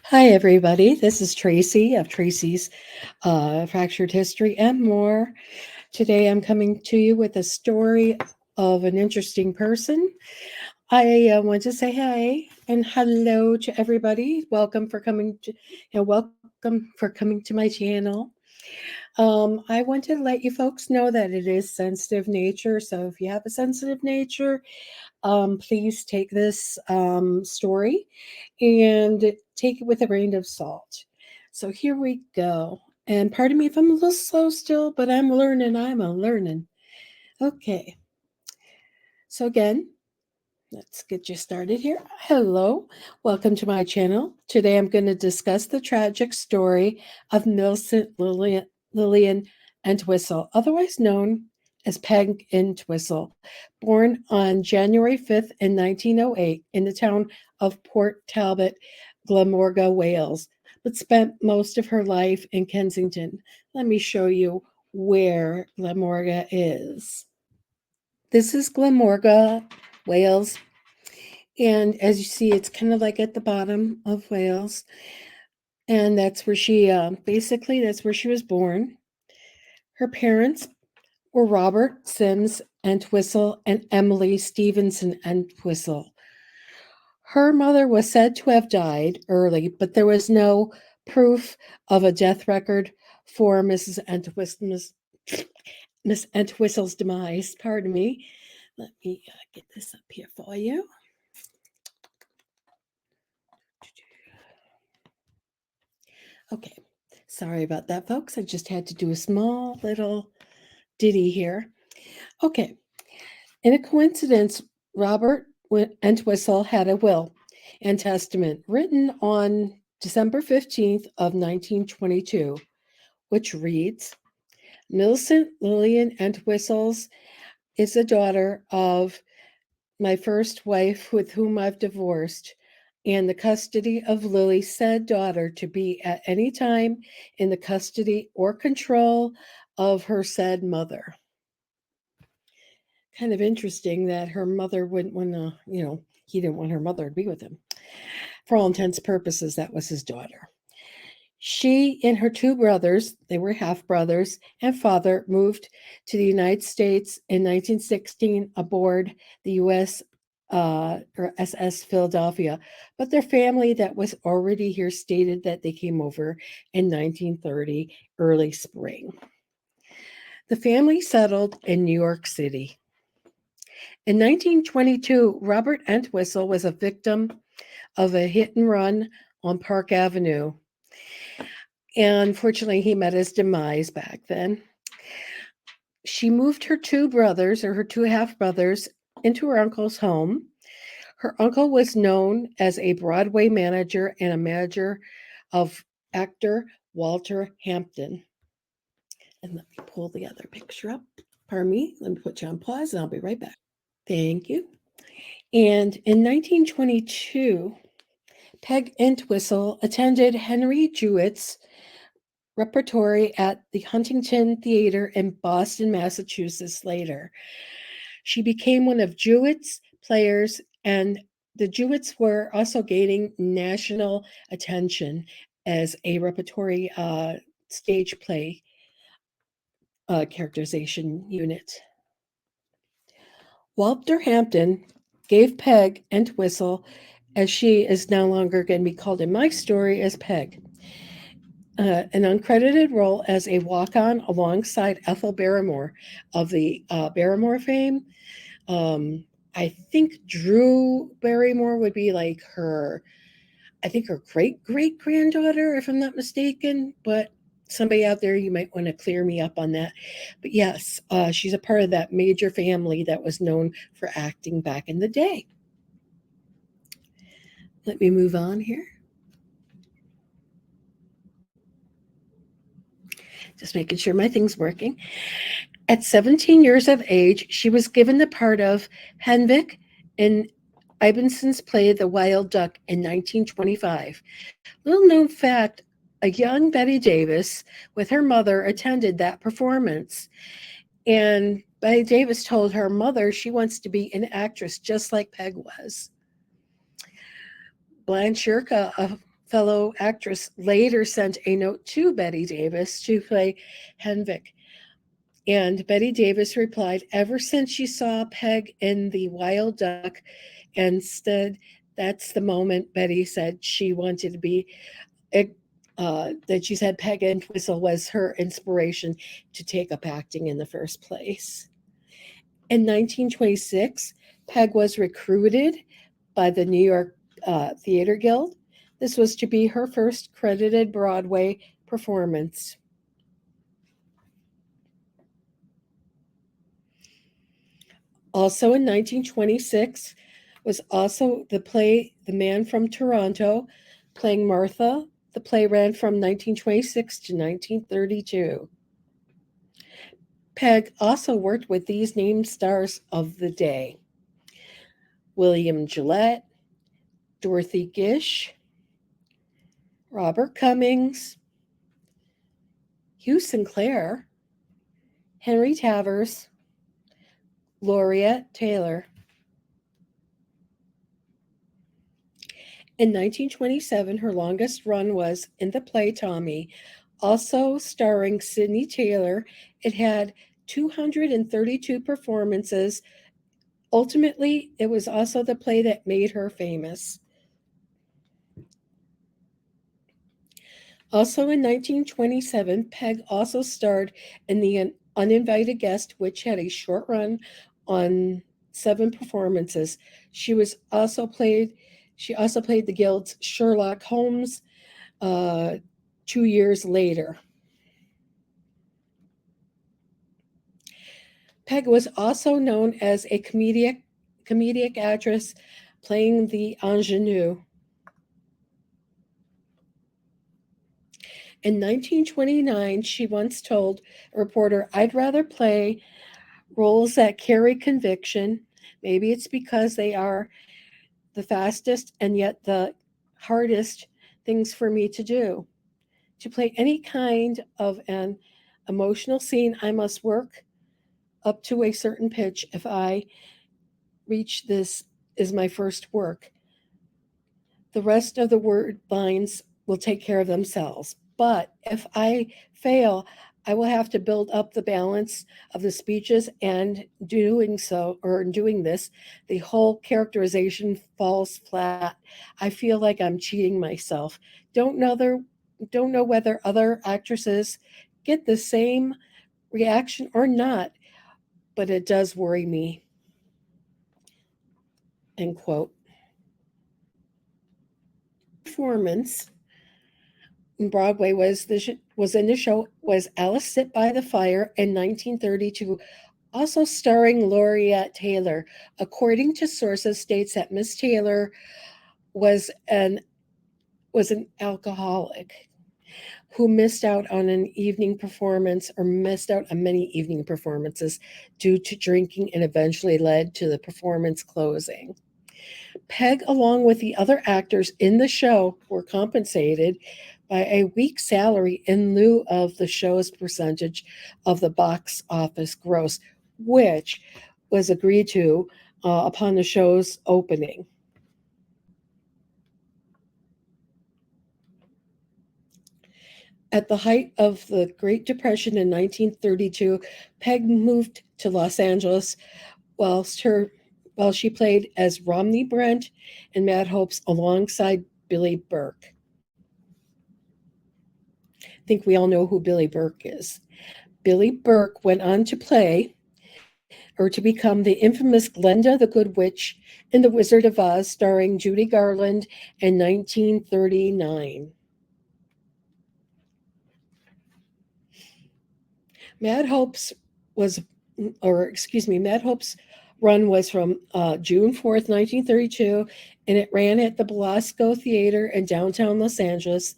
Hi, everybody. This is Tracy of Tracy's Fractured History and More. Today I'm coming to you with a story of an interesting person. I want to say hi and hello to everybody. Welcome for coming to my channel. I want to let you folks know that it is sensitive nature. So if you have a sensitive nature, please take this story and take it with a grain of salt. So here we go. And pardon me if I'm a little slow still, but I'm learning. I'm a learning. Okay. So again, let's get you started here. Hello. Welcome to my channel. Today I'm going to discuss the tragic story of Millicent Lillian Entwistle, otherwise known as Peg Entwistle, born on January 5th in 1908 in the town of Port Talbot, Glamorga, Wales, but spent most of her life in Kensington. Let me show you where Glamorga is. This is Glamorga, Wales. And as you see, it's kind of like at the bottom of Wales. And that's where that's where she was born. Her parents were Robert Sims Entwistle and Emily Stevenson Entwistle. Her mother was said to have died early, but there was no proof of a death record for Miss Entwistle's demise. Pardon me. Let me get this up here for you. Okay, sorry about that, folks. I just had to do a small little ditty here. Okay, in a coincidence, Robert Entwistle had a will and testament written on December 15th of 1922, which reads, Millicent Lillian Entwistle's is the daughter of my first wife with whom I've divorced, and the custody of Lily, said daughter, to be at any time in the custody or control of her said mother. Kind of interesting that her mother wouldn't want to, he didn't want her mother to be with him. For all intents and purposes, that was his daughter. She and her two brothers, they were half brothers, and father moved to the United States in 1916 aboard the or SS Philadelphia. But their family that was already here stated that they came over in 1930, early spring. The family settled in New York City. In 1922, Robert Entwistle was a victim of a hit and run on Park Avenue. And unfortunately, he met his demise back then. She moved her two brothers, or her two half brothers, into her uncle's home. Her uncle was known as a Broadway manager and a manager of actor Walter Hampton. And let me pull the other picture up. Pardon me. Let me put you on pause and I'll be right back. Thank you. And in 1922, Peg Entwistle attended Henry Jewett's repertory at the Huntington Theater in Boston, Massachusetts later. She became one of Jewett's players, and the Jewetts were also gaining national attention as a repertory stage play characterization unit. Walter Hampton gave Peg Entwistle, as she is no longer going to be called in my story as Peg, an uncredited role as a walk-on alongside Ethel Barrymore of the Barrymore fame. I think Drew Barrymore would be like her great-great-granddaughter, if I'm not mistaken, but somebody out there, you might want to clear me up on that. But yes, she's a part of that major family that was known for acting back in the day. Let me move on here. Just making sure my thing's working. At 17 years of age, she was given the part of Henvik in Ibson's play The Wild Duck in 1925. Little known fact, a young Betty Davis with her mother attended that performance. And Betty Davis told her mother she wants to be an actress just like Peg was. Blanche Yerka, fellow actress later sent a note to Betty Davis to play Henvick. And Betty Davis replied, ever since she saw Peg in The Wild Duck, instead, that's the moment Betty said she wanted to be, that she said Peg Entwistle was her inspiration to take up acting in the first place. In 1926, Peg was recruited by the New York Theater Guild. This was to be her first credited Broadway performance. Also in 1926 was also the play The Man from Toronto, playing Martha. The play ran from 1926 to 1932. Peg also worked with these named stars of the day: William Gillette, Dorothy Gish, Robert Cummings, Hugh Sinclair, Henry Tavers, Laureate Taylor. In 1927, her longest run was in the play Tommy, also starring Sidney Taylor. It had 232 performances. Ultimately, it was also the play that made her famous. Also in 1927, Peg also starred in The Uninvited Guest, which had a short run on 7 performances. She also played the Guild's Sherlock Holmes 2 years later. Peg was also known as a comedic actress, playing the ingenue. In 1929, she once told a reporter, I'd rather play roles that carry conviction. Maybe it's because they are the fastest and yet the hardest things for me to do. To play any kind of an emotional scene, I must work up to a certain pitch. If I reach this is my first work, the rest of the word lines will take care of themselves. But if I fail, I will have to build up the balance of the speeches, and doing this, the whole characterization falls flat. I feel like I'm cheating myself. Don't know there, don't know whether other actresses get the same reaction or not, but it does worry me. End quote. Performance Broadway was in the show was Alice Sit by the Fire in 1932, also starring Laureate Taylor. According to sources, states that Miss Taylor was an alcoholic who missed out on an evening performance, or missed out on many evening performances due to drinking, and eventually led to the performance closing. Peg, along with the other actors in the show, were compensated by a week's salary in lieu of the show's percentage of the box office gross, which was agreed to upon the show's opening. At the height of the Great Depression in 1932, Peg moved to Los Angeles while she played as Romney Brent in Mad Hopes alongside Billy Burke. I think we all know who Billy Burke is. Billy Burke went on to become the infamous Glenda the Good Witch in The Wizard of Oz, starring Judy Garland in 1939. Mad Hope's was, Mad Hope's run was from June 4th, 1932, and it ran at the Belasco Theater in downtown Los Angeles,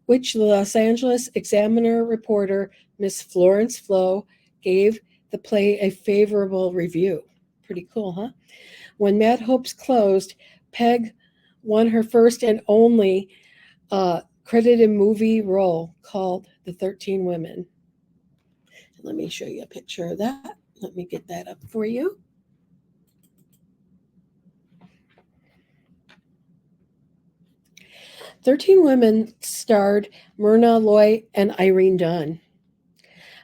which the Los Angeles Examiner reporter, Miss Florence Flo, gave the play a favorable review. Pretty cool, huh? When Mad Hopes closed, Peg won her first and only credited movie role, called The 13 Women. Let me show you a picture of that. Let me get that up for you. 13 Women starred Myrna Loy and Irene Dunn.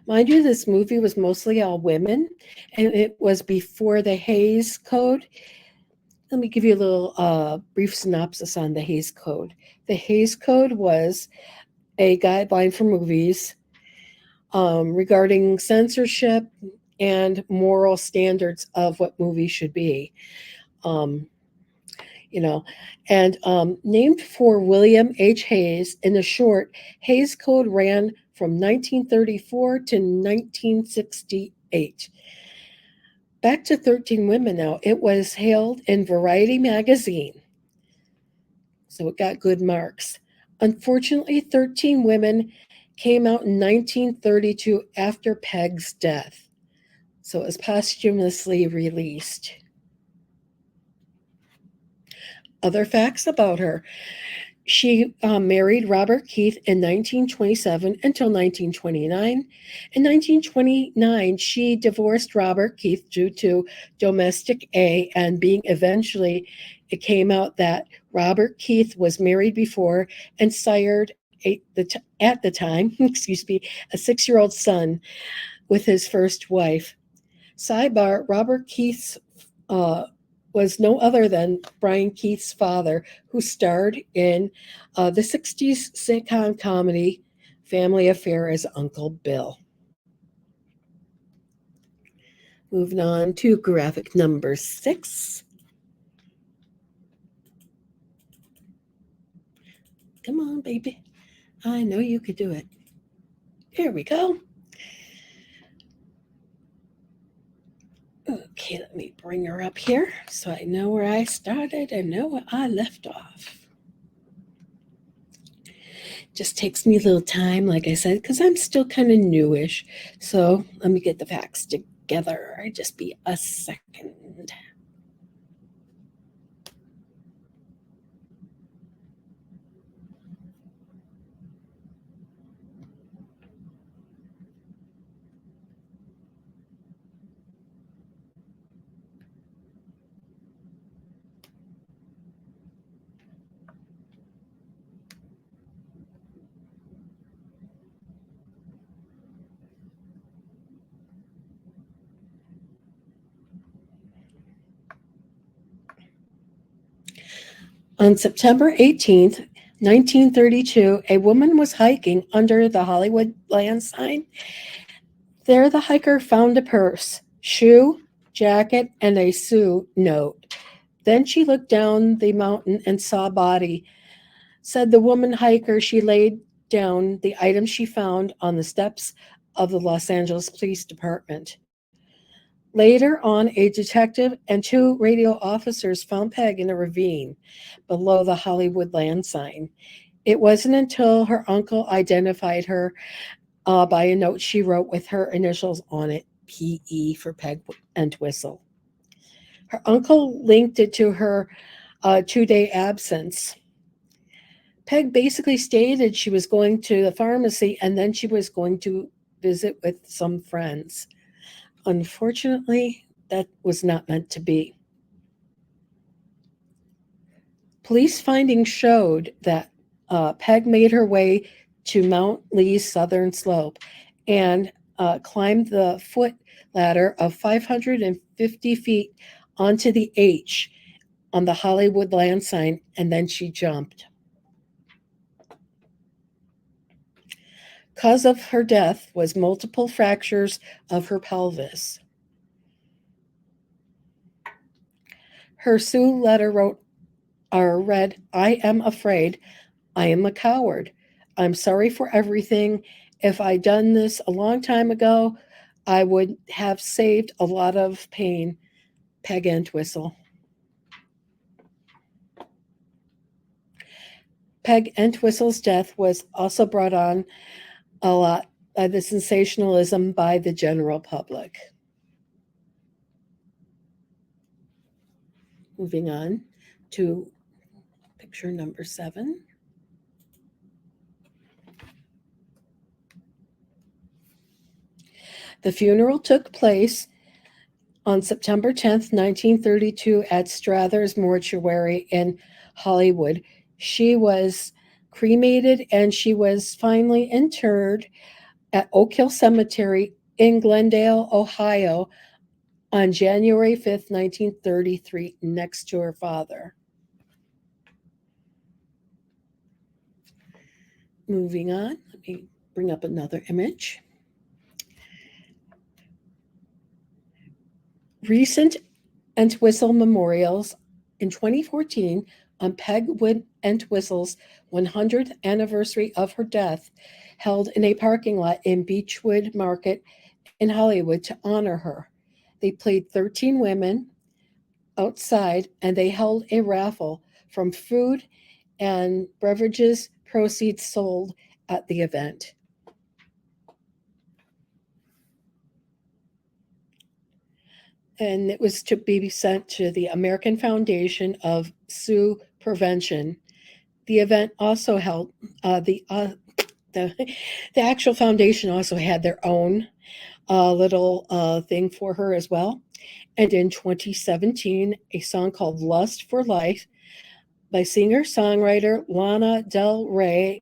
Mind you, this movie was mostly all women, and it was before the Hays Code. Let me give you a little brief synopsis on the Hays Code. The Hays Code was a guideline for movies regarding censorship and moral standards of what movies should be. Um, you know, and named for William H. Hays. In the short, Hays Code ran from 1934 to 1968. Back to 13 Women now. It was hailed in Variety magazine, so it got good marks. Unfortunately, 13 Women came out in 1932 after Peg's death, so it was posthumously released. Other facts about her. She married Robert Keith in 1927 until 1929. In 1929, she divorced Robert Keith due to domestic A and being eventually, it came out that Robert Keith was married before and sired at the time, excuse me, a 6-year-old son with his first wife. Sidebar, Robert Keith's was no other than Brian Keith's father, who starred in the 60s sitcom comedy Family Affair as Uncle Bill. Moving on to graphic number 6. Come on, baby. I know you could do it. Here we go. Okay, let me bring her up here so I know where I started and know where I left off. Just takes me a little time, like I said, because I'm still kind of newish. So let me get the facts together. Just be a second. On September 18th, 1932, a woman was hiking under the Hollywood land sign. There, the hiker found a purse, shoe, jacket, and a Sioux note. Then she looked down the mountain and saw a body. Said the woman hiker she laid down the items she found on the steps of the Los Angeles Police Department. Later on, a detective and 2 radio officers found Peg in a ravine below the Hollywood land sign. It wasn't until her uncle identified her by a note she wrote with her initials on it, P.E. for Peg Entwistle. Her uncle linked it to her 2-day absence. Peg basically stated she was going to the pharmacy and then she was going to visit with some friends. Unfortunately, that was not meant to be. Police findings showed that Peg made her way to Mount Lee's southern slope and climbed the foot ladder of 550 feet onto the H on the Hollywood land sign, and then she jumped. Cause of her death was multiple fractures of her pelvis. Her Sioux letter read, I am afraid. I am a coward. I'm sorry for everything. If I'd done this a long time ago, I would have saved a lot of pain. Peg Entwistle. Peg Entwistle's death was also brought on a lot by the sensationalism by the general public. Moving on to picture number 7. The funeral took place on September 10th, 1932 at Strathers Mortuary in Hollywood. She was cremated, and she was finally interred at Oak Hill Cemetery in Glendale, Ohio, on January 5th, 1933, next to her father. Moving on, let me bring up another image. Recent Entwistle memorials in 2014 on Pegwood Entwistle's 100th anniversary of her death, held in a parking lot in Beechwood Market in Hollywood to honor her. They played 13 women outside, and they held a raffle from food and beverages proceeds sold at the event. And it was to be sent to the American Foundation of Sioux Prevention. The event also held the the actual foundation also had their own little thing for her as well. And in 2017, a song called "Lust for Life" by singer-songwriter Lana Del Rey.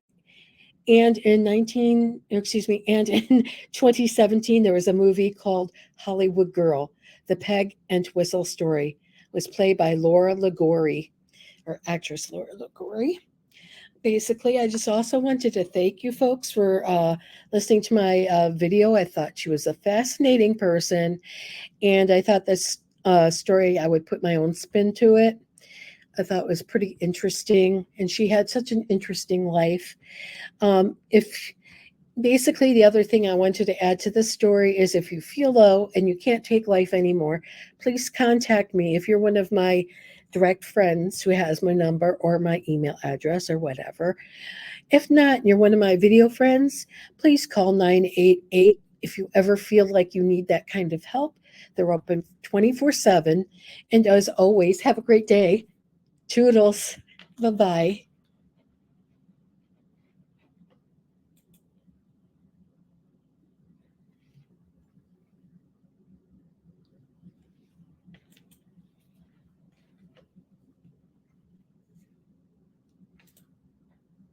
And and in 2017, there was a movie called Hollywood Girl, the Peg and Whistle story, was played by Laura Ligori, or actress Laura Ligori. Basically, I just also wanted to thank you folks for listening to my video. I thought she was a fascinating person, and I thought this story, I would put my own spin to it. I thought it was pretty interesting, and she had such an interesting life. If basically the other thing I wanted to add to this story is, if you feel low and you can't take life anymore, please contact me. If you're one of my direct friends who has my number or my email address or whatever. If not, and you're one of my video friends, please call 988 if you ever feel like you need that kind of help. They're open 24/7. And as always, have a great day. Toodles. Bye-bye.